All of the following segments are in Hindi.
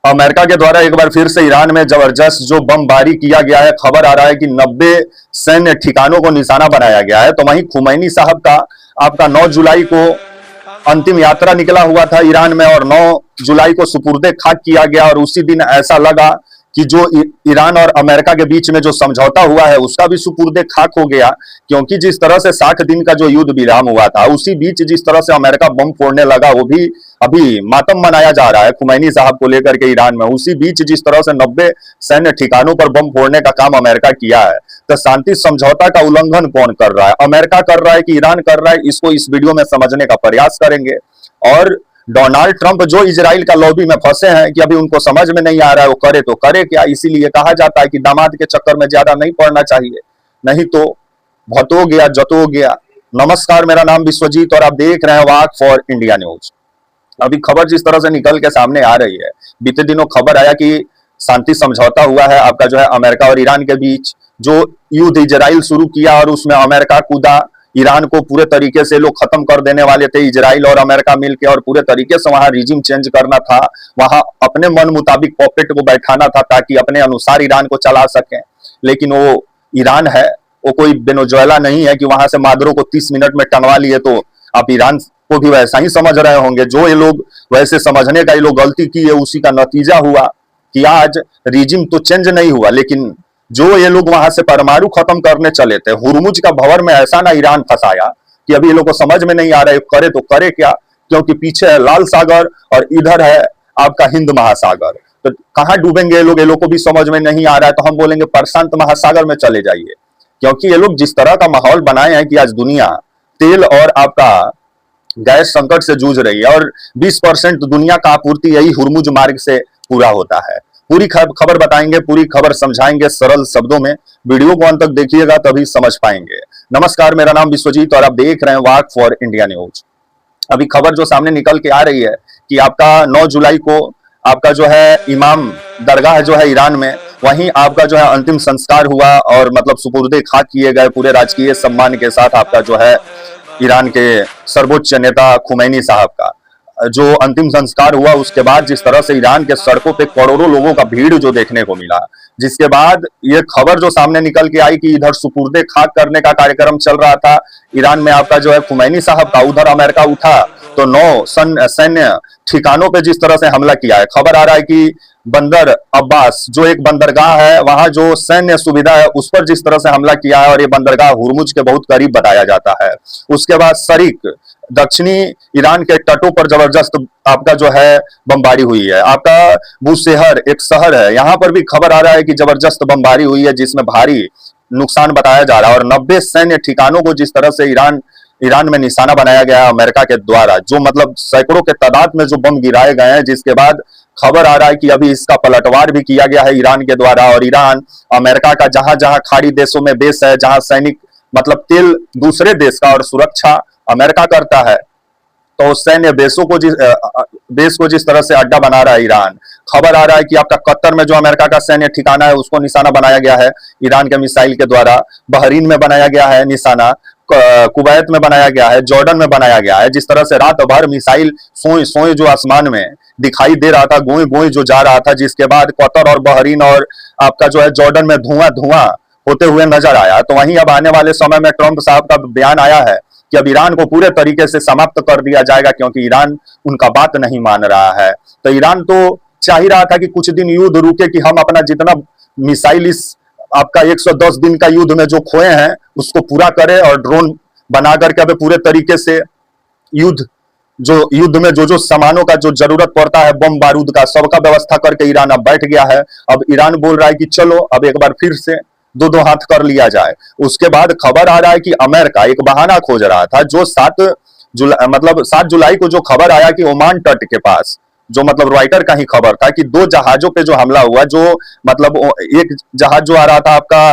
अमेरिका के द्वारा एक बार फिर से ईरान में जबरदस्त जो बमबारी किया गया है। खबर आ रहा है कि 90 सैन्य ठिकानों को निशाना बनाया गया है। तो वहीं खुमैनी साहब का आपका 9 जुलाई को अंतिम यात्रा निकला हुआ था ईरान में, और 9 जुलाई को सुपुर्दे खाक किया गया। और उसी दिन ऐसा लगा कि जो ईरान और अमेरिका के बीच में जो समझौता हुआ है उसका भी सुपुर्दे खाक हो गया, क्योंकि जिस तरह से 60 दिन का जो युद्ध विराम हुआ था, उसी बीच जिस तरह से अमेरिका बम फोड़ने लगा, वो भी अभी मातम मनाया जा रहा है खुमैनी साहब को लेकर के ईरान में। उसी बीच जिस तरह से 90 सैन्य ठिकानों पर बम फोड़ने का काम अमेरिका किया है, तो शांति समझौता का उल्लंघन कौन कर रहा है? अमेरिका कर रहा है कि ईरान कर रहा है? इसको इस वीडियो में समझने का प्रयास करेंगे। और डोनाल्ड ट्रंप जो इजराइल का लॉबी में फंसे हैं कि अभी उनको समझ में नहीं आ रहा है वो करे तो करे क्या। इसीलिए कहा जाता है कि दामाद के चक्कर में ज्यादा नहीं पड़ना चाहिए, नहीं तो भतो गया जतो गया। नमस्कार, मेरा नाम विश्वजीत और आप देख रहे हैं वाक फॉर इंडिया न्यूज। अभी खबर जिस तरह से निकल के सामने आ रही है, बीते दिनों खबर आया कि शांति समझौता हुआ है आपका जो है अमेरिका और ईरान के बीच। जो युद्ध इजराइल शुरू किया और उसमें अमेरिका कूदा, ईरान को पूरे तरीके से लोग खत्म कर देने वाले थे, इजराइल और अमेरिका मिलकर, और पूरे तरीके से वहां रिजिम चेंज करना था, वहां अपने मन मुताबिक पॉपेट को बैठाना था ताकि अपने अनुसार ईरान को चला सकें। लेकिन वो ईरान है, वो कोई वेनेजुएला नहीं है कि वहां से मादुरो को 30 मिनट में टंगवा लिए। तो आप ईरान को भी वैसा ही समझ रहे होंगे। जो ये लोग वैसे समझने का ये लोग गलती की है, उसी का नतीजा हुआ कि आज रिजिम तो चेंज नहीं हुआ, लेकिन जो ये लोग वहां से परमाणु खत्म करने चले थे, हुरमुज का भंवर में ऐसा ना ईरान फंसाया कि अभी ये लोग को समझ में नहीं आ रहा है करे तो करे क्या, क्योंकि पीछे है लाल सागर और इधर है आपका हिंद महासागर। तो कहां डूबेंगे ये लोग को भी समझ में नहीं आ रहा है। तो हम बोलेंगे प्रशांत महासागर में चले जाइए, क्योंकि ये लोग जिस तरह का माहौल बनाए हैं कि आज दुनिया तेल और आपका गैस संकट से जूझ रही है, और 20% दुनिया का आपूर्ति यही हुरमुज मार्ग से पूरा होता है। पूरी खबर बताएंगे, पूरी खबर समझाएंगे सरल शब्दों में। वीडियो को अंत तक देखिएगा तभी समझ पाएंगे। नमस्कार, मेरा नाम विश्वजीत और आप देख रहे हैं वाक फॉर इंडिया न्यूज। अभी खबर जो सामने निकल के आ रही है कि आपका 9 जुलाई को आपका जो है इमाम दरगाह जो है ईरान में, वहीं आपका जो है अंतिम संस्कार हुआ, और मतलब सुपुर्दे खाक किए गए पूरे राजकीय सम्मान के साथ। आपका जो है ईरान के सर्वोच्च नेता खुमैनी साहब का जो अंतिम संस्कार हुआ, उसके बाद जिस तरह से ईरान के सड़कों पे करोड़ों लोगों का भीड़ जो देखने को मिला, जिसके बाद ये खबर जो सामने निकल के आई कि इधर सुपुर्दे खाक करने का कार्यक्रम चल रहा था ईरान में आपका जो है खुमैनी साहब का, उधर अमेरिका उठा तो 9 सैन्य ठिकानों पे जिस तरह से हमला किया है। खबर आ रहा है कि बंदर अब्बास जो एक बंदरगाह है, वहां जो सैन्य सुविधा है उस पर जिस तरह से हमला किया है, और ये बंदरगाह हुरमुज के बहुत करीब बताया जाता है। उसके बाद शरीक दक्षिणी ईरान के तटों पर जबरदस्त आपका जो है बमबारी हुई है। आपका बुशेहर एक शहर है, यहाँ पर भी खबर आ रहा है कि जबरदस्त बमबारी हुई है, जिसमें भारी नुकसान बताया जा रहा है। और 90 सैन्य ठिकानों को जिस तरह से ईरान में निशाना बनाया गया है अमेरिका के द्वारा, जो मतलब सैकड़ों के तादाद में जो बम गिराए गए हैं, जिसके बाद खबर आ रहा है कि अभी इसका पलटवार भी किया गया है ईरान के द्वारा। और ईरान अमेरिका का जहां जहां खाड़ी देशों में बेस है, जहां सैनिक मतलब तेल दूसरे देश का और सुरक्षा अमेरिका करता है, तो सैन्य बेस को जिस तरह से अड्डा बना रहा है ईरान। खबर आ रहा है कि आपका कतर में जो अमेरिका का सैन्य ठिकाना है उसको निशाना बनाया गया है ईरान के मिसाइल के द्वारा। बहरीन में बनाया गया है निशाना, कुवैत में बनाया गया है, जॉर्डन में बनाया गया है। जिस तरह से रात भर मिसाइल सोए सोए जो आसमान में दिखाई दे रहा था, गोए गोए जो जा रहा था, जिसके बाद कतर और बहरीन और आपका जो है जॉर्डन में धुआं धुआं होते हुए नजर आया। तो वहीं अब आने वाले समय में ट्रंप साहब का बयान आया है कि अब ईरान को पूरे तरीके से समाप्त कर दिया जाएगा, क्योंकि ईरान उनका बात नहीं मान रहा है। तो ईरान तो चाह ही रहा था कि कुछ दिन युद्ध रुके, कि हम अपना जितना मिसाइल इस आपका 110 दिन का युद्ध में जो खोए हैं उसको पूरा करें, और ड्रोन बना करके अब पूरे तरीके से युद्ध में जो सामानों का जो जरूरत पड़ता है, बम बारूद का, सबका व्यवस्था करके ईरान अब बैठ गया है। अब ईरान बोल रहा है कि चलो अब एक बार फिर से दो हाथ कर लिया जाए। उसके बाद खबर आ रहा है कि अमेरिका एक बहाना खोज रहा था, जो 7 जुलाई को जो खबर आया कि ओमान तट के पास, जो मतलब रॉयटर का ही खबर था कि 2 जहाजों पे जो हमला हुआ, जो मतलब एक जहाज जो आ रहा था आपका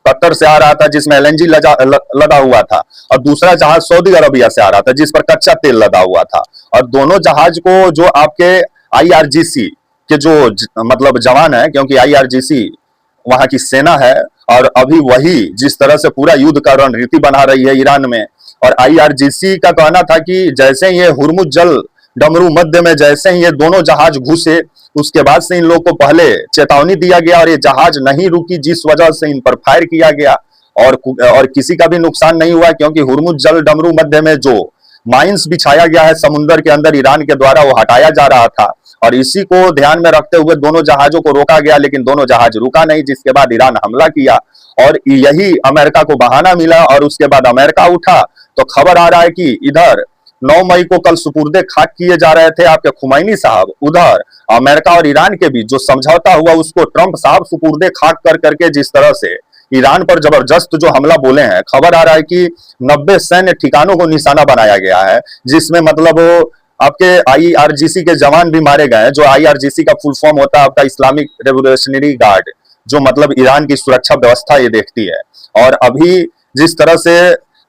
कतर से आ रहा था जिसमें एलएनजी लदा हुआ था, और दूसरा जहाज सऊदी अरबिया से आ रहा था जिस पर कच्चा तेल लदा हुआ था। और दोनों जहाज को जो आपके आईआरजीसी के जो मतलब जवान है, क्योंकि आईआरजीसी वहां की सेना है, और अभी वही जिस तरह से पूरा युद्ध का रणनीति बना रही है ईरान में। और आईआरजीसी का कहना था कि जैसे ये हुरमुज जल डमरू मध्य में जैसे ही ये दोनों जहाज घुसे, उसके बाद से इन लोगों को पहले चेतावनी दिया गया और ये जहाज नहीं रुकी, जिस वजह से इन पर फायर किया गया और किसी का भी नुकसान नहीं हुआ, क्योंकि हुर्मुज जल डमरू मध्य में जो माइंस बिछाया गया है समुद्र के अंदर ईरान के द्वारा, वो हटाया जा रहा था और इसी को ध्यान में रखते हुए दोनों जहाजों को रोका गया, लेकिन दोनों जहाज रुका नहीं, जिसके बाद ईरान हमला किया और यही अमेरिका को बहाना मिला और उसके बाद अमेरिका उठा। तो खबर आ रहा है कि इधर 9 मई को कल सुपुर्दे खाक किए जा रहे थे आपके खुमैनी साहब, उधर अमेरिका और ईरान के बीच जो समझौता हुआ उसको ट्रंप साहब सुपुर्दे खाक कर करके जिस तरह से ईरान पर जबरदस्त जो हमला बोले हैं, खबर आ रहा है कि 90 सैन्य ठिकानों को निशाना बनाया गया है, जिसमें मतलब आपके आईआरजीसी के जवान भी मारे गए हैं। जो आईआरजीसी का फुल फॉर्म होता है आपका इस्लामिक रेवोल्यूशनरी गार्ड, जो मतलब ईरान की सुरक्षा व्यवस्था ये देखती है। और अभी जिस तरह से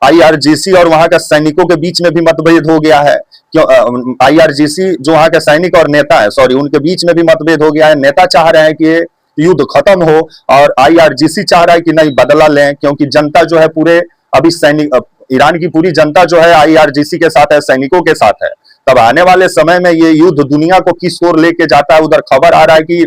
आईआरजीसी और वहां के सैनिकों के बीच में भी मतभेद हो गया है, क्यों आईआरजीसी जो वहां के सैनिक और नेता है, सॉरी, उनके बीच में भी मतभेद हो गया है। नेता चाह रहे हैं कि युद्ध खत्म हो और आईआरजीसी चाह रहा है कि नहीं, बदला लें, क्योंकि जनता जो है पूरे अभी सैनिक ईरान की पूरी जनता जो है आईआरजीसी के साथ है, सैनिकों के साथ है। तब आने वाले समय में ये युद्ध दुनिया को किस ओर लेके जाता है। उधर खबर आ रहा है कि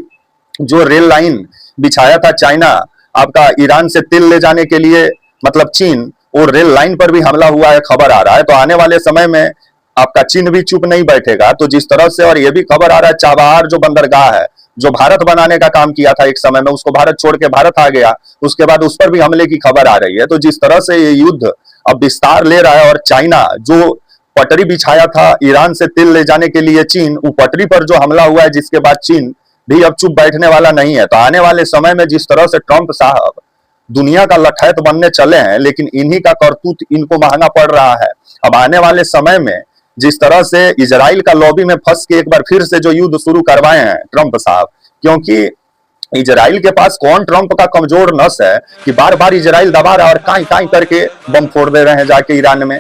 जो रेल लाइन बिछाया था चाइना आपका ईरान से तेल ले जाने के लिए, मतलब चीन, और रेल लाइन पर भी हमला हुआ है, खबर आ रहा है। तो आने वाले समय में आपका चीन भी चुप नहीं बैठेगा। तो जिस तरह से, और ये भी खबर आ रहा है चाबहार जो बंदरगाह है, जो भारत बनाने का काम किया था एक समय में, उसको भारत छोड़ के भारत आ गया, उसके बाद उस पर भी हमले की खबर आ रही है। तो जिस तरह से ये युद्ध अब विस्तार ले रहा है और चाइना जो पटरी बिछाया था ईरान से तेल ले जाने के लिए चीन, वो पटरी पर जो हमला हुआ है, जिसके बाद चीन भी अब चुप बैठने वाला नहीं है। तो आने वाले समय में जिस तरह से ट्रंप साहब दुनिया का लठैत बनने चले हैं, लेकिन इन्हीं का करतूत इनको महंगा पड़ रहा है। अब आने वाले समय में जिस तरह से इजराइल का लॉबी में फंस के एक बार फिर से जो युद्ध शुरू करवाए हैं ट्रंप साहब, क्योंकि इजराइल के पास कौन ट्रंप का कमजोर नस है कि बार बार इजराइल दबा रहा है और काई काई करके बम फोड़ दे रहे हैं जाके ईरान में,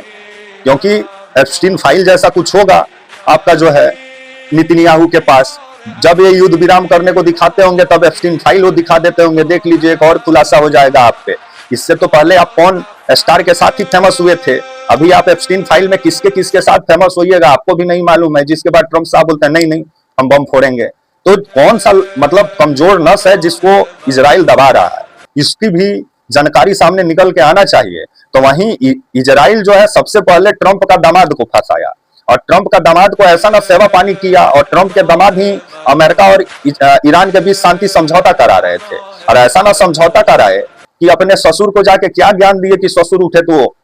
क्योंकि एप्स्टीन फाइल जैसा कुछ होगा आपका जो है नेतन्याहू के पास। जब ये युद्ध विराम करने को दिखाते होंगे तब एप्स्टीन फाइल वो दिखा देते होंगे, देख लीजिए, एक और खुलासा हो जाएगा आप पे। इससे तो पहले आप कौन स्टार के साथ ही फेमस हुए थे, अभी आप एप्स्टीन फाइल में किसके किसके साथ फेमस होइएगा आपको भी नहीं मालूम है। जिसके बाद ट्रंप साहब बोलते हैं नहीं नहीं हम बम फोड़ेंगे। तो कौन सा मतलब कमजोर नस है जिसको इजराइल दबा रहा है, इसकी भी जानकारी सामने निकल के आना चाहिए। तो वहीं इजराइल जो है सबसे पहले ट्रंप का दामाद को फंसाया और ट्रंप का दामाद को ऐसा ना सेवा पानी किया, और ट्रंप के दामाद ही अमेरिका और ईरान के बीच शांति समझौता करा रहे थे। और ऐसा ना समझौता कराए कि अपने ससुर को जाके क्या ज्ञान दिए कि ससुर उठे तो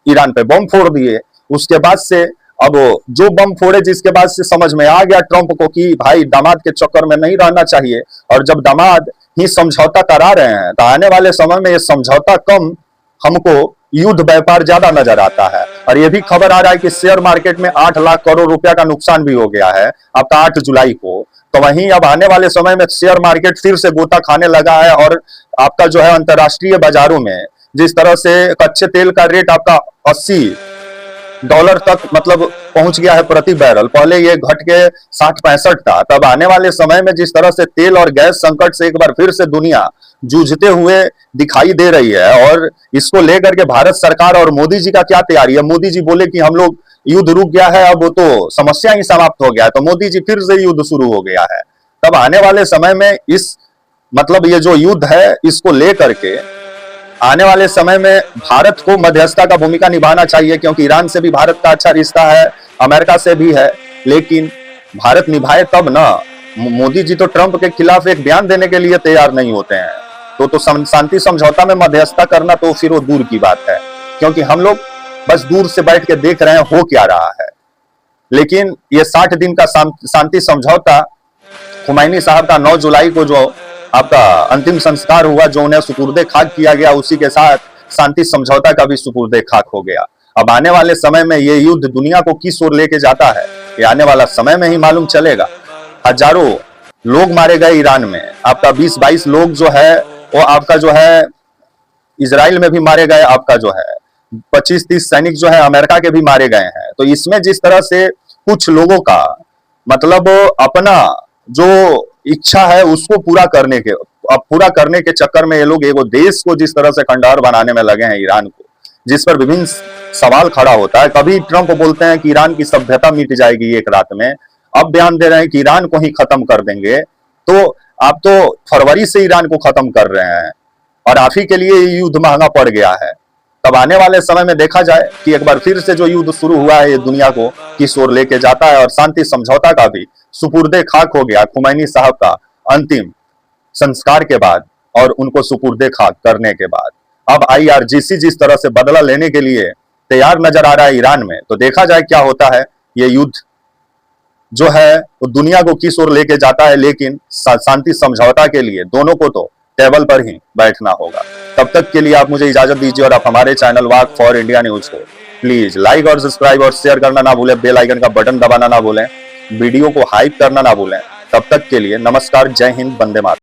ईरान पे बम फोड़ दिए। उसके बाद से अब जो बम फोड़े, जिसके बाद से समझ में आ गया ट्रंप को कि भाई दामाद के चक्कर में नहीं रहना चाहिए। और जब दामाद ही समझौता करा रहे हैं तो आने वाले समय में ये समझौता कम, हमको युद्ध व्यापार ज्यादा नजर आता है। और ये भी खबर आ रहा है कि शेयर मार्केट में 8 लाख करोड़ रुपया का नुकसान भी हो गया है आपका 8 जुलाई को। तो वहीं अब आने वाले समय में शेयर मार्केट फिर से गोता खाने लगा है और आपका जो है अंतरराष्ट्रीय बाजारों में जिस तरह से कच्चे तेल का रेट आपका $80 तक मतलब पहुंच गया है प्रति बैरल, पहले ये घट के 60-65 था। तब आने वाले समय में जिस तरह से तेल और गैस संकट से एक बार फिर से दुनिया जूझते हुए दिखाई दे रही है, और इसको लेकर के भारत सरकार और मोदी जी का क्या तैयारी है। मोदी जी बोले कि हम लोग युद्ध रुक गया है, अब वो तो समस्या ही समाप्त हो गया है, तो मोदी जी फिर से युद्ध शुरू हो गया है। तब आने वाले समय में इस मतलब ये जो युद्ध है इसको लेकर के आने वाले समय में भारत को मध्यस्थता का भूमिका निभाना चाहिए, क्योंकि ईरान से भी भारत का अच्छा रिश्ता है, अमेरिका से भी है, लेकिन भारत निभाए तब ना। मोदी जी तो ट्रंप के खिलाफ एक बयान देने के लिए तैयार नहीं होते हैं, तो शांति समझौता में मध्यस्थता करना तो फिर वो दूर की बात है, क्योंकि हम लोग बस दूर से बैठ के देख रहे हैं हो क्या रहा है। लेकिन ये 60 दिन का शांति समझौता, खुमैनी साहब का 9 जुलाई को जो आपका अंतिम संस्कार हुआ, जो उन्हें सुपुर्दे खाक किया गया, उसी के साथ शांति समझौता का भी सुपुर्दे खाक हो गया। अब आने वाले समय में ये युद्ध दुनिया को किस ओर लेके जाता है ये आने वाला समय में ही मालूम चलेगा। हजारों लोग मारे गए ईरान में, आपका 20-22 लोग जो है वो आपका जो है इजराइल में भी मारे गए, आपका जो है 25-30 सैनिक जो है अमेरिका के भी मारे गए हैं। तो इसमें जिस तरह से कुछ लोगों का मतलब अपना जो इच्छा है उसको पूरा करने के चक्कर में ये लोग एगो देश को जिस तरह से खंडहर बनाने में लगे हैं ईरान को, जिस पर विभिन्न सवाल खड़ा होता है। कभी ट्रंप बोलते हैं कि ईरान की सभ्यता मिट जाएगी एक रात में, अब बयान दे रहे हैं कि ईरान को ही खत्म कर देंगे। तो आप तो फरवरी से ईरान को खत्म कर रहे हैं और आप ही के लिए ये युद्ध महंगा पड़ गया है। तब आने वाले समय में देखा जाए कि एक बार फिर से जो युद्ध शुरू हुआ है ये दुनिया को किस ओर लेके जाता है। और शांति समझौता का भी सुपुर्दे खाक हो गया खुमैनी साहब का अंतिम संस्कार के बाद और उनको सुपुर्दे खाक करने के बाद। अब IRGC जिस तरह से बदला लेने के लिए तैयार नजर आ रहा है ईरान में, तो देखा जाए क्या होता है। ये युद्ध जो है वो दुनिया को किस ओर लेके जाता है, लेकिन शांति समझौता के लिए दोनों को तो टेबल पर ही बैठना होगा। तब तक के लिए आप मुझे इजाजत दीजिए और आप हमारे channel walk for India news को प्लीज लाइक और सब्सक्राइब और शेयर करना ना भूलें, बेल आइकन का बटन दबाना ना भूलें, वीडियो को हाइप करना ना भूलें। तब तक के लिए नमस्कार, जय हिंद, वंदे मातरम।